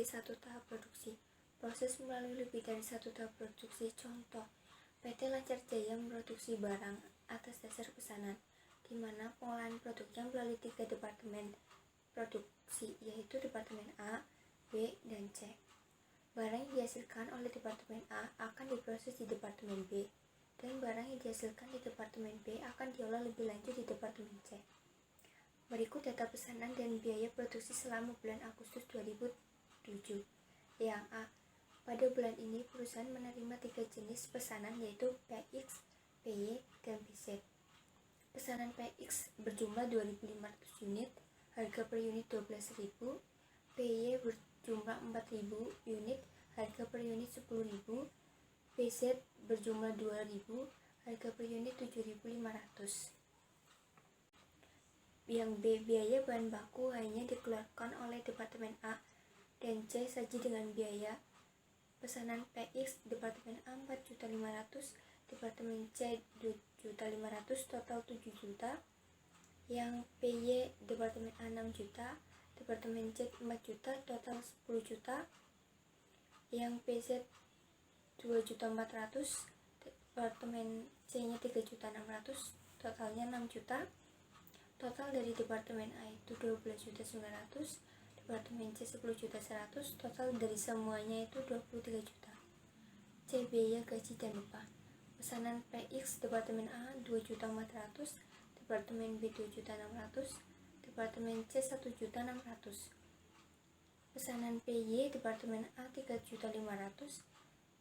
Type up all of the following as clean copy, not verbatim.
dari satu tahap produksi. Proses melalui lebih dari satu tahap produksi. Contoh, PT Lancar Jaya memproduksi barang atas dasar pesanan, di mana pengolahan produknya melalui 3 departemen produksi, yaitu Departemen A, B, dan C. Barang yang dihasilkan oleh Departemen A akan diproses di Departemen B, dan barang yang dihasilkan di Departemen B akan diolah lebih lanjut di Departemen C. Berikut data pesanan dan biaya produksi selama bulan Agustus 2007. Yang A. Pada bulan ini perusahaan menerima 3 jenis pesanan, yaitu PX, PY, dan PZ. Pesanan PX berjumlah 2.500 unit, harga per unit 12.000. PY berjumlah 4.000 unit, harga per unit 10.000. PZ berjumlah 2.000, harga per unit 7.500. Yang B. Biaya bahan baku hanya dikeluarkan oleh Departemen A dan C saja dengan biaya. Pesanan PX Departemen A 4.500.000, Departemen C 2.500.000, total 7 juta. Yang PY Departemen A 6 juta, Departemen C 4 juta, total 10 juta. Yang PZ 2.400.000, Departemen C nya 3.600.000, totalnya 6 juta. Total dari Departemen A itu 12.900.000, Departemen C 10.100.000, total dari semuanya itu 23 juta. C. Biaya gaji dan upah. Pesanan PX Departemen A 2.400.000, Departemen B 2.600.000, Departemen C 1.600.000. Pesanan PY Departemen A 3.500.000,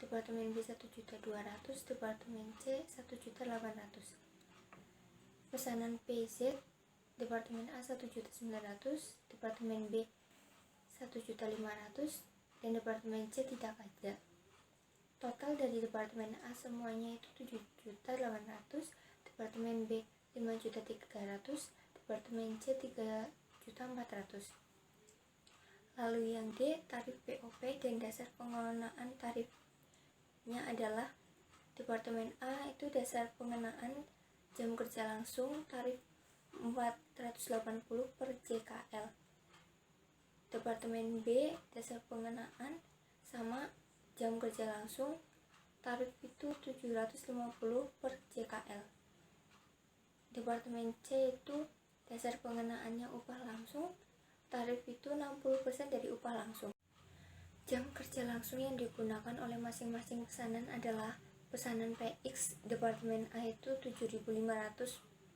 Departemen B 1.200.000, Departemen C 1.800.000. Pesanan PZ Departemen A 1.900.000, Departemen B 1.500.000, dan Departemen C tidak ada. Total dari Departemen A semuanya itu 7.800.000, Departemen B 5.300.000, Departemen C 3.400.000. Lalu yang D, tarif BOP dan dasar pengenaan tarifnya adalah Departemen A itu dasar pengenaan jam kerja langsung tarif 480 per JKL. Departemen B dasar pengenaan sama jam kerja langsung tarif itu 750 per JKL. Departemen C itu dasar pengenaannya upah langsung, tarif itu 60% dari upah langsung. Jam kerja langsung yang digunakan oleh masing-masing pesanan adalah pesanan PX Departemen A itu 7.500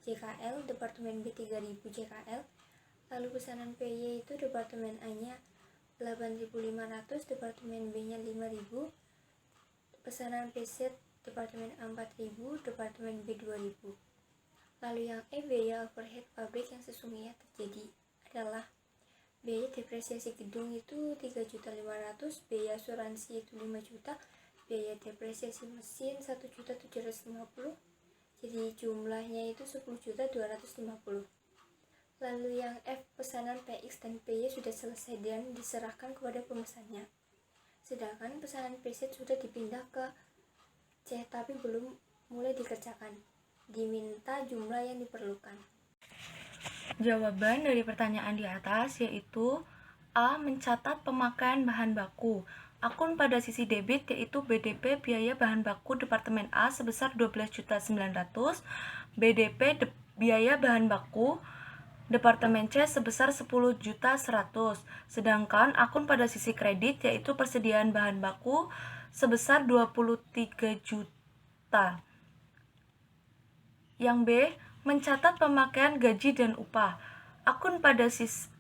JKL, Departemen B 3.000 JKL. Lalu pesanan PY itu Departemen A nya 8.500, Departemen B nya 5.000. Pesanan PZ Departemen A 4.000, Departemen B 2.000. Lalu yang E, biaya overhead pabrik yang sesungguhnya terjadi adalah biaya depresiasi gedung itu 3.500.000, biaya asuransi itu 5 juta, biaya depresiasi mesin 1.750.000, jadi jumlahnya itu 10.250.000. Lalu yang F, pesanan PX dan PY sudah selesai dan diserahkan kepada pemesannya. Sedangkan pesanan PZ sudah dipindah ke C tapi belum mulai dikerjakan. Diminta jumlah yang diperlukan. Jawaban dari pertanyaan di atas yaitu A. Mencatat pemakaian bahan baku. Akun pada sisi debit yaitu BDP biaya bahan baku Departemen A sebesar 12.900.000, BDP biaya bahan baku Departemen C sebesar 10.100.000. Sedangkan akun pada sisi kredit yaitu persediaan bahan baku sebesar 23 juta. Yang B, mencatat pemakaian gaji dan upah. Akun pada sisi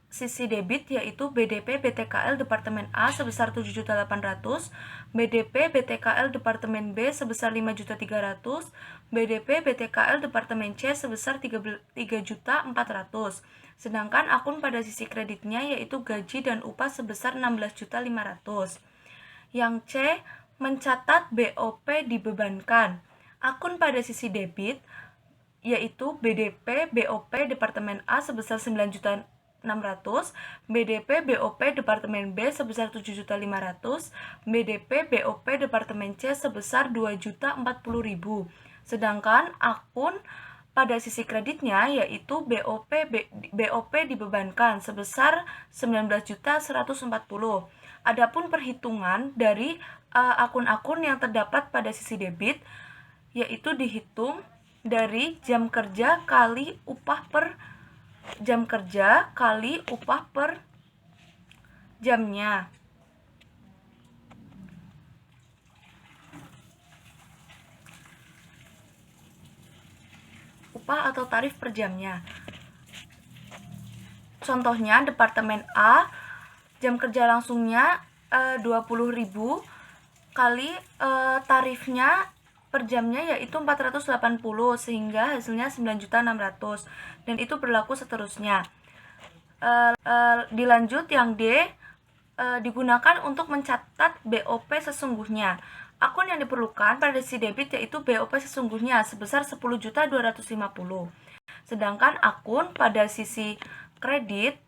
debit yaitu BDP BTKL Departemen A sebesar 7.800.000, BDP BTKL Departemen B sebesar 5.300.000, BDP BTKL Departemen C sebesar 3.400.000. Sedangkan akun pada sisi kreditnya yaitu gaji dan upah sebesar 16.500.000. Yang C, mencatat BOP dibebankan. Akun pada sisi debit yaitu BDP BOP Departemen A sebesar 9.600.000, BDP BOP Departemen B sebesar 7.500.000, BDP BOP Departemen C sebesar 2.040.000. Sedangkan akun pada sisi kreditnya yaitu BOP dibebankan sebesar 19.140. Adapun perhitungan dari akun-akun yang terdapat pada sisi debit yaitu dihitung dari jam kerja kali upah per jam kerja kali upah per jamnya. Upah atau tarif per jamnya. Contohnya Departemen A jam kerja langsungnya 20.000 kali tarifnya per jamnya yaitu 480 sehingga hasilnya 9.600.000 dan itu berlaku seterusnya. Dilanjut yang D digunakan untuk mencatat BOP sesungguhnya. Akun yang diperlukan pada sisi debit yaitu BOP sesungguhnya sebesar 10.250.000. Sedangkan akun pada sisi kredit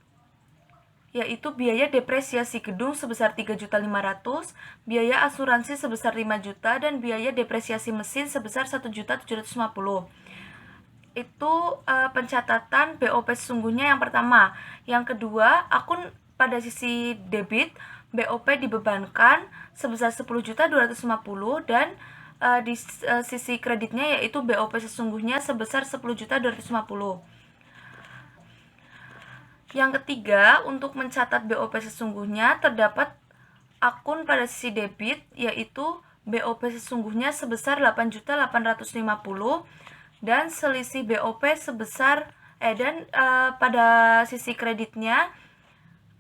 yaitu biaya depresiasi gedung sebesar 3.500.000, biaya asuransi sebesar 5 juta dan biaya depresiasi mesin sebesar 1.750.000. Itu pencatatan BOP sesungguhnya yang pertama. Yang kedua, akun pada sisi debit BOP dibebankan sebesar 10.250.000 dan di sisi kreditnya yaitu BOP sesungguhnya sebesar 10.250.000. Yang ketiga, untuk mencatat BOP sesungguhnya terdapat akun pada sisi debit yaitu BOP sesungguhnya sebesar 8.850.000 dan selisih BOP sebesar pada sisi kreditnya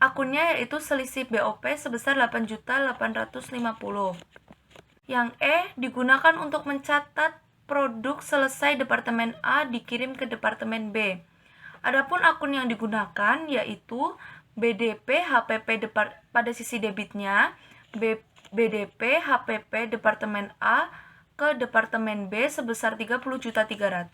akunnya yaitu selisih BOP sebesar 8.850.000. Yang E digunakan untuk mencatat produk selesai Departemen A dikirim ke Departemen B. Adapun akun yang digunakan yaitu BDP HPP pada sisi debitnya, BDP HPP Departemen A ke Departemen B sebesar 30.300.000,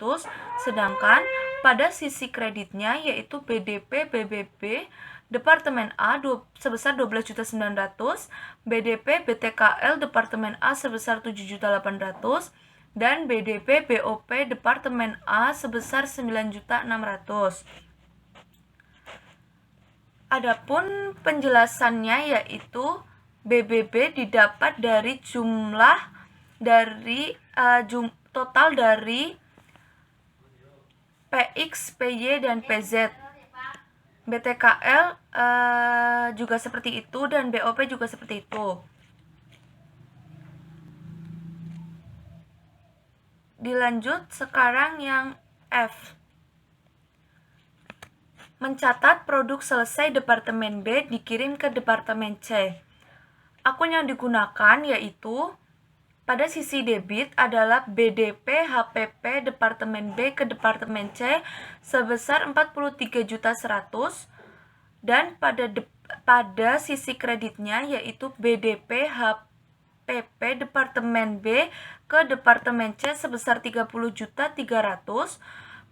sedangkan pada sisi kreditnya yaitu BDP BBB Departemen A sebesar 12.900.000, BDP BTKL Departemen A sebesar 7.800.000, dan BDP BOP Departemen A sebesar 9.600.000. Adapun penjelasannya yaitu BBB didapat dari total dari PX, PY, dan PZ. BTKL juga seperti itu dan BOP juga seperti itu. Dilanjut sekarang yang F. Mencatat produk selesai Departemen B dikirim ke Departemen C. Akun yang digunakan yaitu pada sisi debit adalah BDP HPP Departemen B ke Departemen C sebesar 43.100.000 dan pada sisi kreditnya yaitu BDP HPP Departemen B ke Departemen C sebesar 30.300.000,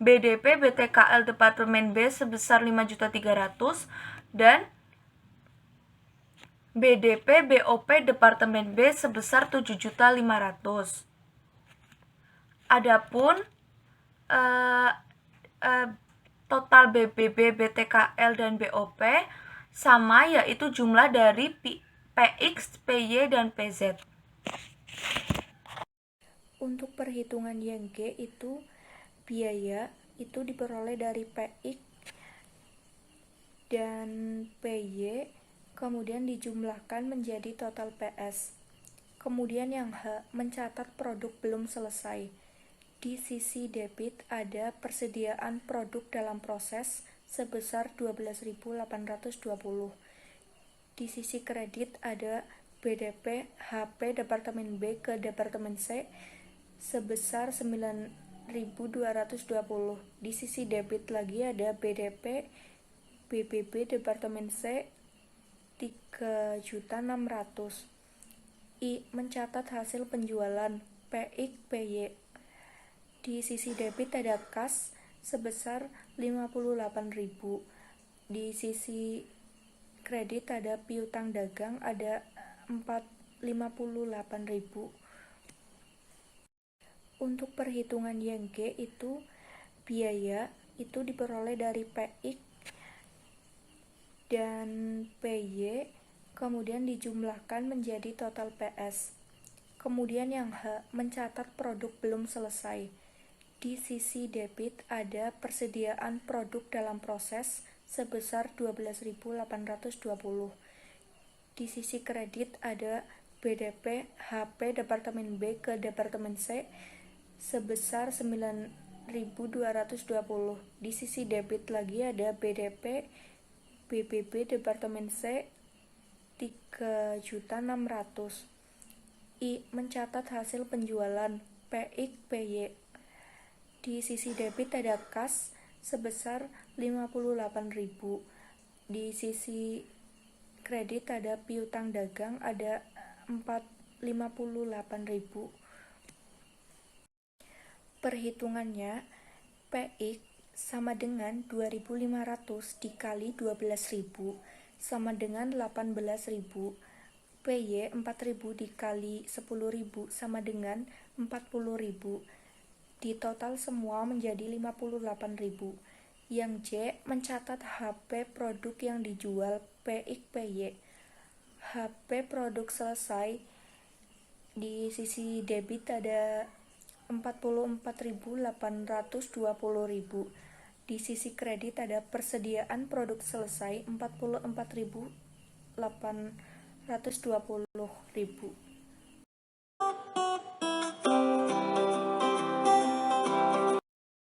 BDP BTKL Departemen B sebesar 5.300.000 dan BDP BOP Departemen B sebesar 7.500.000. Adapun total BBB, BTKL, dan BOP sama yaitu jumlah dari PX, PY, dan PZ. Untuk perhitungan yang G itu biaya itu diperoleh dari PX dan PY kemudian dijumlahkan menjadi total PS. Kemudian yang H, mencatat produk belum selesai. Di sisi debit ada persediaan produk dalam proses sebesar 12.820. Di sisi kredit ada BDP HP Departemen B ke Departemen C sebesar 9.220. Di sisi debit lagi ada BDP BBB Departemen C 3.600.000. I. Mencatat hasil penjualan PX PY. Di sisi debit ada kas sebesar 58.000. Di sisi kredit ada piutang dagang ada 58.000. Untuk perhitungan yang G itu biaya itu diperoleh dari PX dan PY kemudian dijumlahkan menjadi total PS. Kemudian yang H, mencatat produk belum selesai. Di sisi debit ada persediaan produk dalam proses sebesar 12.820. Di sisi kredit ada BDP HP Departemen B ke Departemen C sebesar 9.220. Di sisi debit lagi ada BDP BBB Departemen C 3.600.000. I, mencatat hasil penjualan PX PY. Di sisi debit ada kas sebesar 58.000. Di sisi kredit ada piutang dagang ada 58.000. Perhitungannya, PX sama dengan 2.500 dikali 12.000 sama dengan 18.000. PY 4.000 dikali 10.000 sama dengan 40.000. Di total semua menjadi 58.000. Yang J, mencatat HP produk yang dijual PX PY. HP produk selesai. Di sisi debit ada 44.820.000. Di sisi kredit ada persediaan produk selesai 44.820.000.